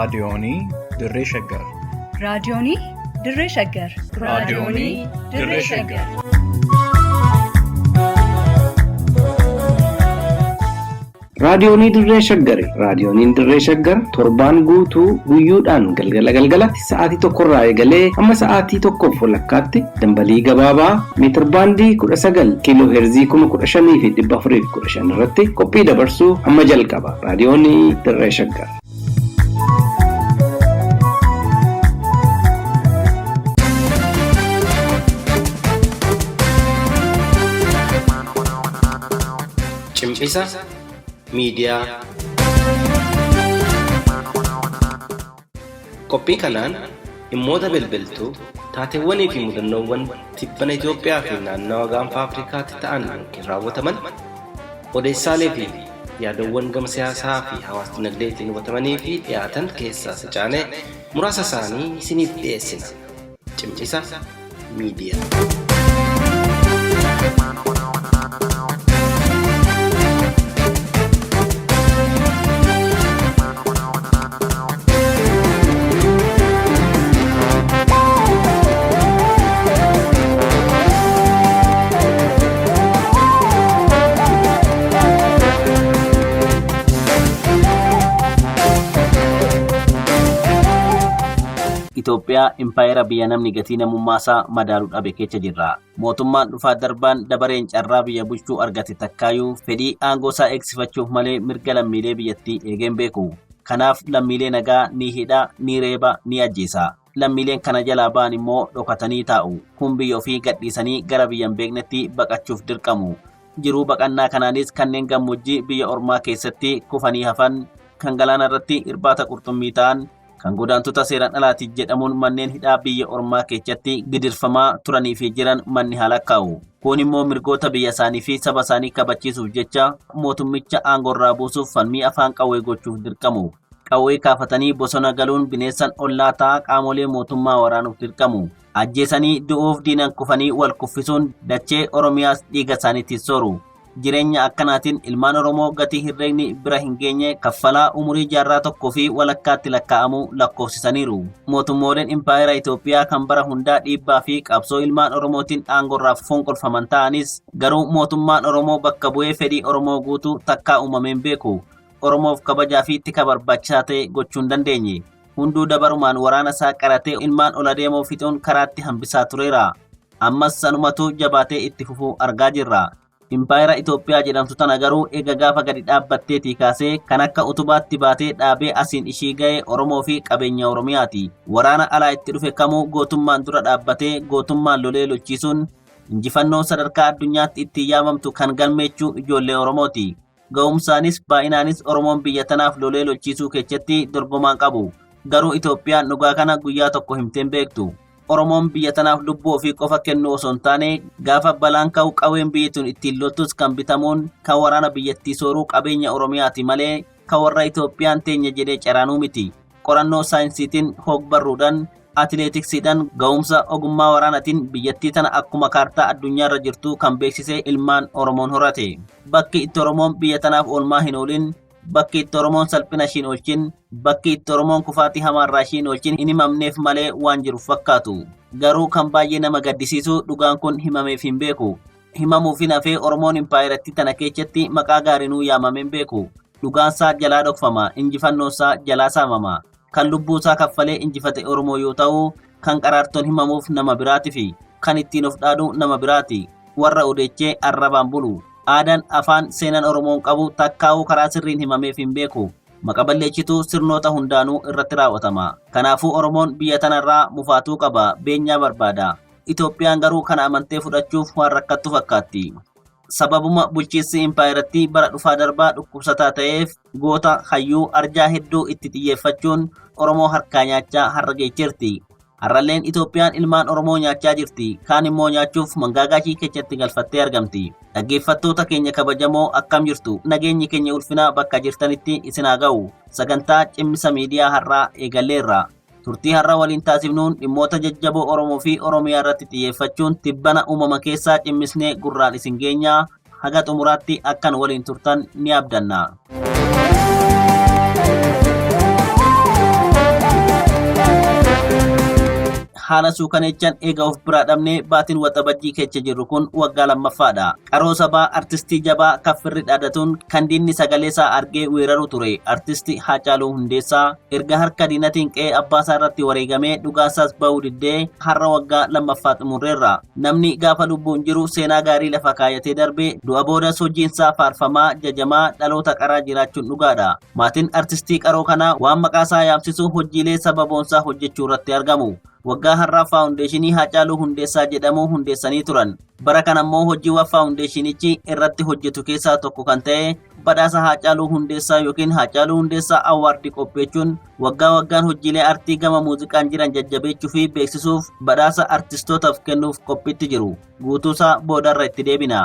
raadiyoonii Dirree Shaggar. raadiyoonii Dirree Shaggar. raadiyoonii Dirree Shaggar. raadiyoonii Dirree Shaggar. raadiyooniin Dirree Shaggar torbaan guutuu guyyoodhaan galgalatti sa'aatii tokkorraa eegalee hamma sa'aatii tokkoof walakkaatti dambalii gabaabaa meetir baandii 19 kiiloo heerzii 15,415 irratti qophii dabarsuu hamma jalqaba. raadiyoonii Dirree Shaggar. Cimisa miidiyaa. Qophii kanaan dhimmoota bilbiltuu taateewwanii fi mudannoowwan tibbana Itoophiyaa fi naannawa gaanfa Afrikaatti ta'an yookiin raawwataman odeessaalee fi yaadawwan gama siyaasaa fi hawaasa dinagdeetiin hubatamanii fi dhiyaatan keessaa sacaanee muraasa isaanii isiniif dhiyeessina. Cimisa miidiyaa. Itoophiyaa impaayera biyya namni gatii namummaasaa madaaluu dhabe keessa jirra. Mootummaan dhufaa darbaan dabareen carraa biyya bulchuu argate takkaayyuu fedhii aangoosaa eegsifachuuf malee mirga lammiilee biyyattii eegeen beeku. Kanaaf lammiilee nagaa ni hidha, ni reeba, ni ajjeesa. Lammiileen kana jalaa ba'an immoo dhokatanii taa'u. Kun biyya ofii gadhiisanii gara biyya hin beeknetti baqachuuf dirqamu. Jiruu baqannaa kanaanis kanneen gammoojjii biyya ormaa keessatti kufanii hafan, kan galaana irratti irbaata qurxummii ta'an, kan godaantota seeraan alaati jedhamuun manneen hidhaa biyya ormaa keessatti gidirfamaa turanii fi jiran manni halakkaa'u. Kun immoo mirgoota biyya isaanii fi saba isaanii kabachiisuuf jecha mootummicha aangorraa buusuuf falmii afaan qawwee gochuuf dirqamu. Qawwee kaafatanii bosona galuun bineensan ollaa ta'aa qaamolee mootummaa waraanuuf dirqamu. Ajjeesanii du'uuf diinan kufanii wal kuffisuun dachee Oromiyaas dhiiga isaaniitti sooru. Jireenya akkanaatiin ilmaan Oromoo gatii herreegni bira hin geenye kaffalaa umurii jaarraa tokkoo fi walakkaatti lakkaa'amu lakkoofsisaniiru. Mootummooleen impaayera Itoophiyaa kan bara hundaa dhiibbaa fi qabsoo ilmaan Oromootiin aangorraa fonqolfaman ta'anis garuu mootummaan Oromoo bakka bu'ee fedhii Oromoo guutuu takkaa uumameen beeku. Oromoof kabajaa fi tika barbaachisaa ta'e gochuu hin dandeenye. Hunduu dabarumaan waraana isaa qaratee ilmaan ol adeemoo fixuun karaatti hambisaa tureera. Ammas sanumatu jabaatee itti fufuu argaa jirra. Impaayera Itoophiyaa jedhamtu tana garuu eega gaafa gadi dhaabbatteetii kaasee kan akka utubaatti baatee dhaabee asiin ishii ga'e Oromoo fi qabeenya Oromiyaati. Waraana alaa itti dhufe kamuu gootummaan dura dhaabbatee gootummaan lolee lolchiisuun injifannoo sadarkaa addunyaatti itti yaamamtu kan galmeechuu ijoollee Oromooti. Ga'umsaanis baay'inaanis Oromoon biyya tanaaf lolee lolchiisuu keessatti dorgomaan qabu. Garuu Itoophiyaan dhugaa kana guyyaa tokko himteen beektu. Oromoon biyya tanaaf lubbuu ofii qofa kennu osoo hin taane gaafa balaan ka'u qawween biyyattiin ittiin loltus kan bitamuun kan waraana biyyattii sooruu qabeenya Oromiyaati malee kan warra Itoophiyaan teenya jedhee caraanuu miti. Qorannoo saayinsiitiin hogbarruudhaan atileetiksiidhaan ga'umsa ogummaa waraanaatiin biyyattii tana akkuma kaartaa addunyaarra jirtu kan beeksisee ilmaan Oromoon horate. Bakki itti Oromoon biyya tanaaf oolmaa hin oolin, bakki itti Oromoon salphina ishiin oolchin, bakki itti Oromoon kufaatii hamaarraa ishiin oolchin hin himamneef malee waan jiruuf fakkaatu. Garuu kan baay'ee nama gaddisiisu dhugaan kun himameef hin beeku. Himamuuf hin hafee Oromoon impaayeratti tana keessatti maqaa gaarinuu yaamameen beeku. Dhugaansaa jalaa dhokfama, injifannoonsaa jalaa saamama. Kan lubbuusaa kaffalee injifate Oromoo yoo ta'u, kan qaraartoon himamuuf nama biraati fi kan ittiin of dhaadhu nama biraati. Warra odeechee arrabaan bulu. Aadaan afaan seenaan Oromoon qabu takkaa'uu karaa sirriin himameef hin beeku. Maqaballeechituu sirnoota hundaanuu irratti raawwatama. Kanaafuu Oromoon biyya tanarraa mufaatuu qaba, beenyaa barbaada. Itoophiyaan garuu kana amantee fudhachuuf waan rakkattu fakkaatti. Sababuma bulchiinsi impaayeratti bara dhufaa darbaa dhukkubsataa ta'eef goota hayyuu arjaa hedduu itti xiyyeeffachuun Oromoo harkaa nyaachaa har'a geechirti. Har'alleen Itoophiyaan ilmaan Oromoo nyaachaa jirti. Kaan immoo nyaachuuf mangaagaa ishii keessatti galfattee argamti. Dhaggeeffattoota keenya kabajamoo akkam jirtu? Nageenyi keenya ulfinaa bakka jirtanitti isin haa ga'u. Sagantaa cimmisa miidiyaa har'aa eegalleerra. Turtii har'a waliin taasifnuun dhimmoota jajjaboo Oromoo fi Oromiyaa irratti xiyyeeffachuun tibbana uumama keessaa cimmisnee gurraan isin geenyaa. Haga xumuraatti akkan waliin turtan ni abdanna. haala suukaneechaan eega of biraa dhabnee baatiin waxabajjii keessa jirru kun waggaa lammaffaadha. Qaroo sabaa artistii jabaa kaffirri dhaadatuun kan diinni sagalee isaa argee weeraru ture artistii Haacaaluu Hundeessaa erga harka diinatiin qe'ee abbaasaa irratti wareegamee dhugaasaas bahuu diddee har'a waggaa lammaffaa xumurreerra. Namni gaafa lubbuun jiru seenaa gaarii lafa kaayatee darbee du'a boodas hojiinsaa faarfamaa jajamaa dhaloota qaraa jiraachuun dhugaadha. Maatiin artistii qaroo kanaa waan maqaasaa yaamsisu hojiilee sababoonsaa hojjechuu irratti argamu. Waggaa har'aa faawundeeshinii Haacaaluu Hundeessaa jedhamu hundeessanii turan. Bara kana immoo hojiiwwan faawundeeshinichi irratti hojjetu keessaa tokko kan ta'e badhaasa Haacaaluu Hundeessaa yookiin Haacaaluu Hundeessaa Awwaardii qopheessuun waggaa waggaan hojiilee artii gama muuziqaan jiran jajjabeechuu fi beeksisuuf badhaasa artistootaaf kennuuf qophiitti jiru. Guutuusaa boodarra itti deebina.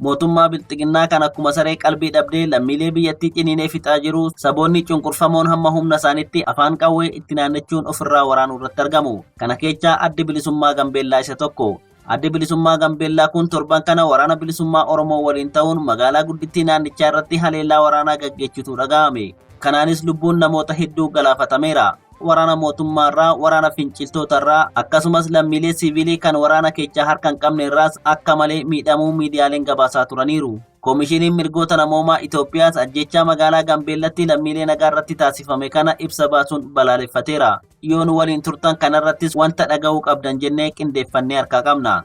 Mootummaa bilxiginnaa kan akkuma saree qalbii dhabdee lammiilee biyyattii ciniinee fixaa jiru saboonni cunqurfamoon hamma humna isaaniitti afaan qawwee itti naannachuun ofirraa waraanuu irratti argamu. Kana keessaa addi bilisummaa Gambeellaa isa tokko. Addi bilisummaa Gambeellaa kun torban kana waraana bilisummaa Oromoo waliin ta'uun magaalaa guddittii naannichaa irratti haleellaa waraanaa gaggeessitu dhaga'ame. Kanaanis lubbuun namoota hedduu galaafatameera. Waraana mootummaarraa, waraana finciltootarraa akkasumas lammiilee siviilii kan waraana keessaa harka hin qabne irraas akka malee miidhamuu miidiyaaleen gabaasaa turaniiru. Koomishiniin mirgoota namoomaa Itoophiyaas ajjechaa magaalaa Gambeellatti lammiilee nagaa irratti taasifame kana ibsa baasuun balaaleffateera. Yoo nu waliin turtan kanarrattis wanta dhaga'uu qabdan jennee qindeeffannee harkaa qabna.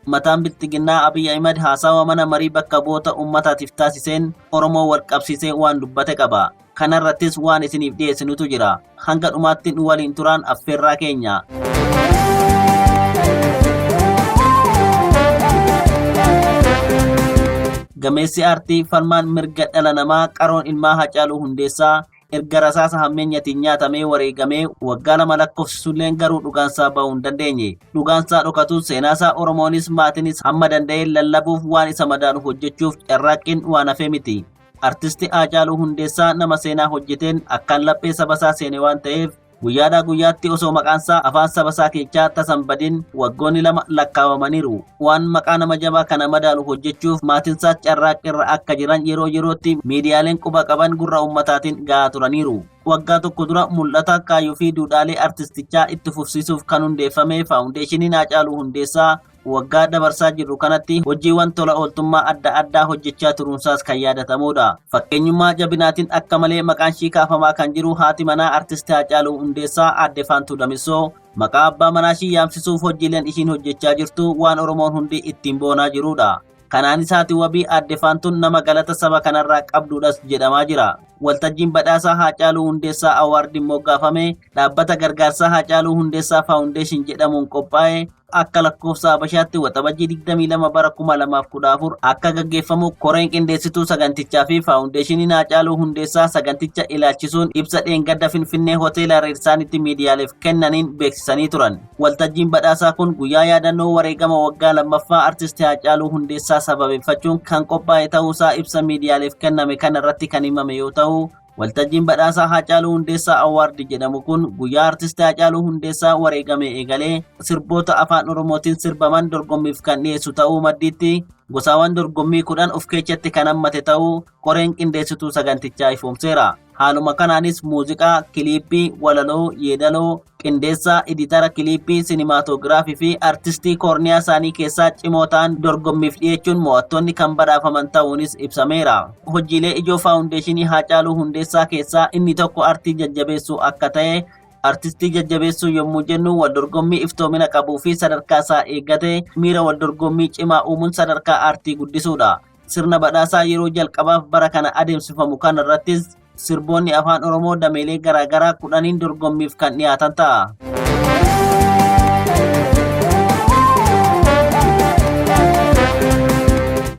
Mataan bilxiginnaa Abiy Ahmed haasawa mana marii bakka bu'oota uummataatiif taasiseen Oromoo wal qabsiisee waan dubbate qaba. Kanarrattis waan isiniif dhiyeessinutu jira. Hanga dhumaatti nu waliin turaan affeerraa keenya. Gameessi aartii falmaan mirga dhala namaa qaroon ilmaa Haacaaluu Hundeessaa erga rasaasa hammeenyatiin nyaatamee wareegamee waggaa lama lakkoofsisulleen garuu dhugaansaa bahuu hin dandeenye. Dhugaansaa dhokatu seenaasaa Oromoonis maatiinis hamma danda'een lallabuuf waan isa madaalu hojjechuuf carraaqqiin waan hafee miti. Artisti Haacaaluu Hundeessaa nama seenaa hojjeteen akkaan laphee sabasaa seene waan ta'eef guyyaadhaa guyyaatti osoo maqaansaa afaan sabasaa keessaa tasan badin waggoonni lama lakkaawamaniiru. Waan maqaa nama jabaa kana madaalu hojjechuuf maatinsaa carraaqqirra akka jiran yeroo yerootti miidiyaaleen quba qaban gurra ummataatiin gahaa turaniiru. Waggaa tokko dura mul'ata kaayyoo fi duudhaalee artistichaa itti fufsiisuuf kan hundeeffame faawundeeshiniin Haacaaluu Hundeessaa waggaa dabarsaa jirru kanatti hojiiwwan tola ooltummaa adda addaa hojjechaa turuunsaas kan yaadatamudha. Fakkeenyummaa jabinaatiin akka malee maqaan ishii kaafamaa kan jiru haati manaa artistii Haacaaluu Hundeessaa Aadde Faantuu Damisoo maqaa abbaa manaa ishii yaamsisuuf hojiileen ishiin hojjechaa jirtu waan Oromoon hundi ittiin boonaa jirudha. Kanaanis haati wabii Aadde Faantuun nama galata saba kanarraa qabduudhas jedhamaa jira. Waltajjiin badhaasaa Haacaaluu Hundeessaa Awwaardiin moggaafame dhaabbata gargaarsaa Haacaaluu Hundeessaa Faawundeeshin jedhamuun qophaa'e akka lakkoofsa Habashaatti waxabajjii 22 bara 2014 akka gaggeeffamu koreen qindeessituu sagantichaa fi faawundeeshiniin Haacaaluu Hundeessaa saganticha ilaalchisuun ibsa dheengadda Finfinnee hoteela Reersaanitti miidiyaaleef kennaniin beeksisanii turan. Waltajjiin badhaasaa kun guyyaa yaadannoo wareegama waggaa lammaffaa artistii Haacaaluu Hundeessaa sababeeffachuun kan qophaa'e ta'uusaa ibsa miidiyaaleef kenname kanarratti kan himame yoo ta'u, waltajjiin badhaasaa Haacaaluu Hundeessaa Awwaardii jedhamu kun guyyaa artistii Haacaaluu Hundeessaa wareegame eegalee sirboota afaan Oromootiin sirbaman dorgommiif kan dhiyeessu ta'uu maddiitti gosaawwan dorgommii 10 of keessatti kan hammate ta'uu koreen qindeessituu sagantichaa ifoomseera. Haaluma kanaanis muuziqaa, kiliippii, walaloo, yeedaloo, qindeessaa, editara kiliippii, sinimaatoogiraafii fi artistii koorniyaa isaanii keessaa cimoo ta'an dorgommiif dhiyeechuun mo'attoonni kan badhaafaman ta'uunis ibsameera. Hojiilee ijoo faawundeeshinii Haacaaluu Hundeessaa keessaa inni tokko artii jajjabeessuu akka ta'e, artistii jajjabeessuu yommuu jennu waldorgommii iftoomina qabuu fi sadarkaa isaa eeggate miira waldorgommii cimaa uumuun sadarkaa aartii guddisuudha. Sirna badhaasaa yeroo jalqabaaf bara kana adeemsifamu kanarrattis sirboonni afaan Oromoo dameelee garaagaraa 10 dorgommiif kan dhiyaatan ta'a.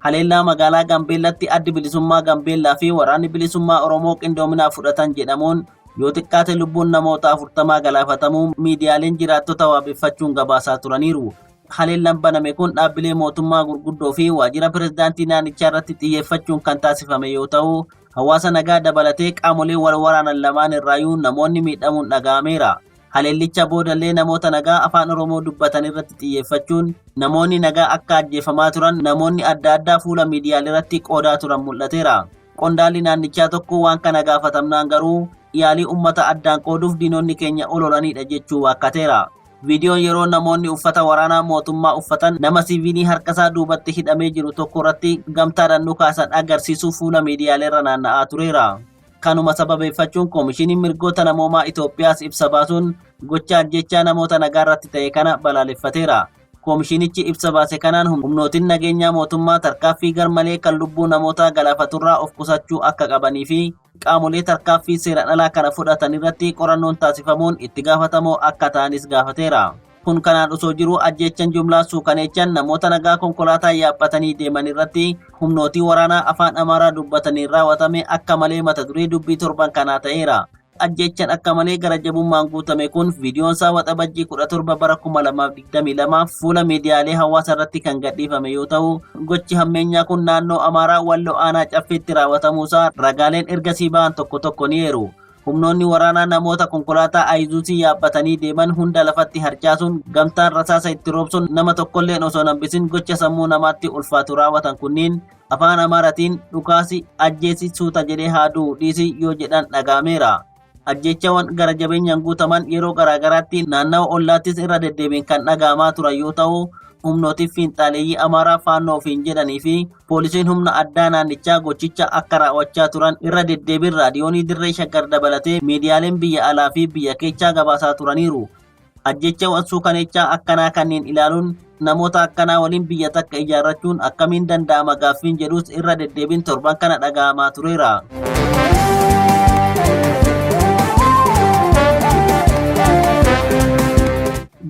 Haleellaa magaalaa Gambeellatti addi bilisummaa Gambeellaa fi waraanni bilisummaa Oromoo qindoominaa fudhatan jedhamuun yoo xiqqaate lubbuun namoota 40 galaafatamuu miidiyaaleen jiraattota waabeffachuun gabaasaa turaniiru. Haleellaan baname kun dhaabbilee mootummaa gurguddoo fi waajjira pirezidaantii naannichaa irratti xiyyeeffachuun kan taasifame yoo ta'u, hawaasa nagaa dabalatee qaamolee wal waraanan lamaan irraayyuu namoonni miidhamuun dhaga'ameera. Haleellicha boodallee namoota nagaa afaan Oromoo dubbatan irratti xiyyeeffachuun namoonni nagaa akka ajjeefamaa turan namoonni adda addaa fuula miidiyaalee irratti qoodaa turan mul'ateera. Qondaalli naannichaa tokko waan kana gaafatamnaan garuu yaalii uummata addaan qooduuf diinonni keenya ololanidha jechuu waakkateera. Viidiyoon yeroo namoonni uffata waraanaa mootummaa uffatan nama siivilii harkasaa duubatti hidhamee jiru tokko irratti gamtaadhaan dhukaasan agarsiisuu fuula miidiyaalee irra naanna'aa tureera. Kanuma sababeeffachuun koomishiniin mirgoota namoomaa Itoophiyaas ibsa baasuun gocha ajjechaa namoota nagaa irratti ta'e kana balaaleffateera. Koomishinichi ibsa baase kanaan humnootiin nageenyaa mootummaa tarkaaffii garmalee kan lubbuu namoota galaafaturraa of qusachuu akka qabanii fi qaamolee tarkaaffii seeraan alaa kana fudhatan irratti qorannoon taasifamuun itti gaafatamoo akka ta'anis gaafateera. Kun kanaan osoo jiru ajjechaan jumlaa suukaneechaan namoota nagaa konkolaataa yaabbatanii deeman irratti humnootii waraanaa afaan Amaaraa dubbatanii raawwatame akka malee mata duree dubbii torban kanaa ta'eera. Ajjechaan akka malee gara jabummaan guutame kun viidiyoon isaa waxabajjii 17 bara 2022 fuula miidiyaalee hawaasaa irratti kan gadhiifame yoo ta'u, gochi hammeenyaa kun naannoo Amaaraa Walloo Aanaa Caffeetti raawwatamuusaa ragaaleen ergasii ba'an tokko tokko ni eeru. Humnoonni waraanaa namoota konkolaataa Ayzuuzii yaabbatanii deeman hunda lafatti harcaasuun gamtaan rasaasa itti roobsuun nama tokkolleen osoo hambisin gocha sammuu namaatti ulfaatu raawwatan kunniin afaan Amaaraatiin dhukaasi ajjeesi suuta jedhee haaduu dhiisi yoo jedhan dhagahameera. Ajjechawwan gara jabeenyaan guutaman yeroo garaagaraatti naannawa ollaattis irra deddeebiin kan dhagahamaa turan yoo ta'u, humnootiif fiinxaaleeyyii Amaaraa faannoo ofiin jedhanii fi poolisiin humna addaa naannichaa gochicha akka raawwachaa turan irra deddeebiin raadiyoonii Dirree Shaggar dabalatee miidiyaaleen biyya alaa fi biyya keessaa gabaasaa turaniiru. Ajjechawwan suukaneechaa akkanaa kanneen ilaaluun namoota akkanaa waliin biyya takka ijaarrachuun akkamiin danda'ama gaaffiin jedhus irra deddeebiin torban kana dhagahamaa tureera.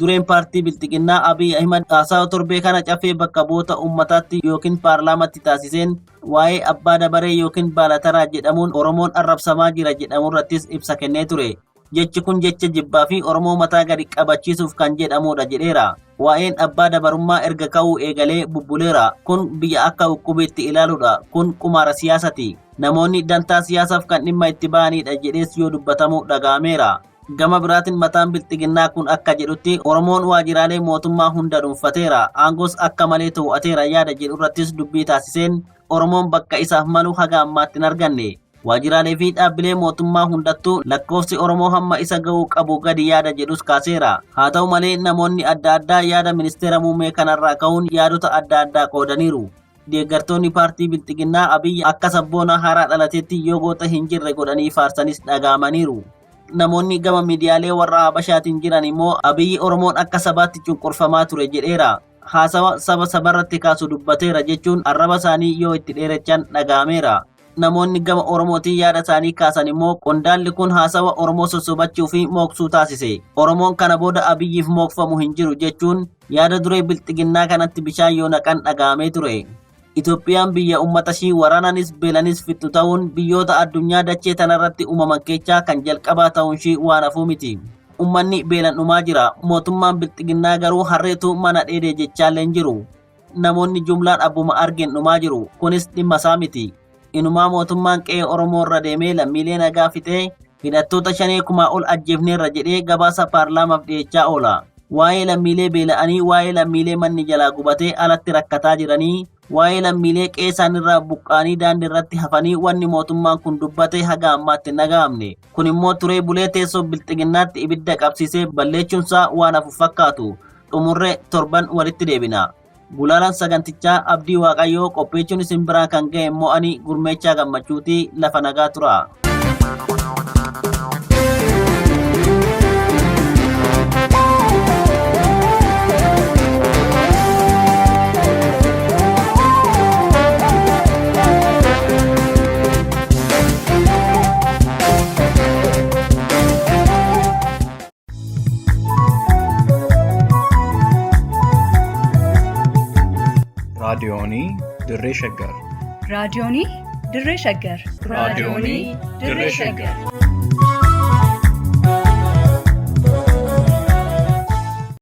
Dureen paartii Bilxiginnaa Abiy Ahimad haasawa torbee kana cafee bakka bu'oota uummataatti yookiin paarlaamaatti taasiseen waa'ee abbaa dabaree yookiin baalataraa jedhamuun Oromoon arrabsamaa jira jedhamu irrattis ibsa kennee ture. Jechi kun jecha jibbaa fi Oromoo mataa gadi qabachiisuuf kan jedhamudha jedheera. Waa'een abbaa dabarummaa erga ka'uu eegalee bubbuleera. Kun biyya akka ukkubeetti ilaaluudha. Kun qumaara siyaasati. Namoonni dantaa siyaasaaf kan dhimma itti ba'anidha jedhees yoo dubbatamu dhagahameera. Gama biraatiin mataan Bilxiginnaa kun akka jedhutti Oromoon waajjiraalee mootummaa hunda dhuunfateera. Aangoos akka malee to'ateera yaada jedhu irrattis dubbii taasiseen Oromoon bakka isaaf malu haga ammaatti hin arganne. Waajjiraalee fi dhaabbilee mootummaa hundattuu lakkoofsi Oromoo hamma isa ga'uu qabu gadi yaada jedhus kaaseera. Haa ta'u malee namoonni adda addaa yaada ministeera muummee kanarraa ka'uun yaadota adda addaa qoodaniiru. Deeggartoonni paartii Bilxiginnaa Abiyyi akka sabboonaa haaraa dhalateetti yoo goota hin jirre godhanii faarsanis dhagahamaniiru. Namoonni gama miidiyaalee warra Habashaatiin jiran immoo Abiyyi Oromoon akka sabaatti cunqurfamaa ture jedheera. Haasawa saba sabarratti kaasu dubbateera jechuun arraba isaanii yoo itti dheerachan dhagahameera. Namoonni gama Oromootiin yaada isaanii kaasan immoo qondaalli kun haasawa Oromoo sossobachuu fi mooksuu taasise. Oromoon kana booda Abiyyiif mookfamu hin jiru jechuun yaada duree Bilxiginnaa kanatti bishaan yoo naqan dhagahamee ture. Itoophiyaan biyya uummata ishii waraananis beelanis fixu ta'uun biyyoota addunyaa dachee tanarratti uumaman keessaa kan jalqabaa ta'uun ishii waan hafuu miti. Uummanni beelan dhumaa jira. Mootummaan Bilxiginnaa garuu harreetu mana dheedee jechaallee hin jiru. Namoonni jumlaan abbuma argeen dhumaa jiru. Kunis dhimma isaa miti. Inumaa mootummaan qe'ee Oromoo irra deemee lammiilee nagaa fixee hidhattoota 5,000 ol ajjeefneerra jedhee gabaasa paarlaamaaf dhiyeessaa oola. Waa'ee lammiilee beela'anii, waa'ee lammiilee manni jalaa gubatee alatti rakkataa jiranii, waa'ee lammiilee qe'ee isaanirraa buqqaanii daandii irratti hafanii wanni mootummaan kun dubbate haga ammaatti hin dhagahamne. Kun immoo turee bulee teessoo Bilxiginnaatti ibidda qabsiisee balleessuunsaa waan hafu fakkaatu. Xumurree torban walitti deebina. Gulaalaan sagantichaa Abdii Waaqayyoo qopheessuun isin biraa kan ga'e immoo ani Gurmeechaa Gammachuutii lafa nagaa tura. raadiyoonii Dirree Shaggar. raadiyoonii Dirree Shaggar. raadiyoonii Dirree Shaggar.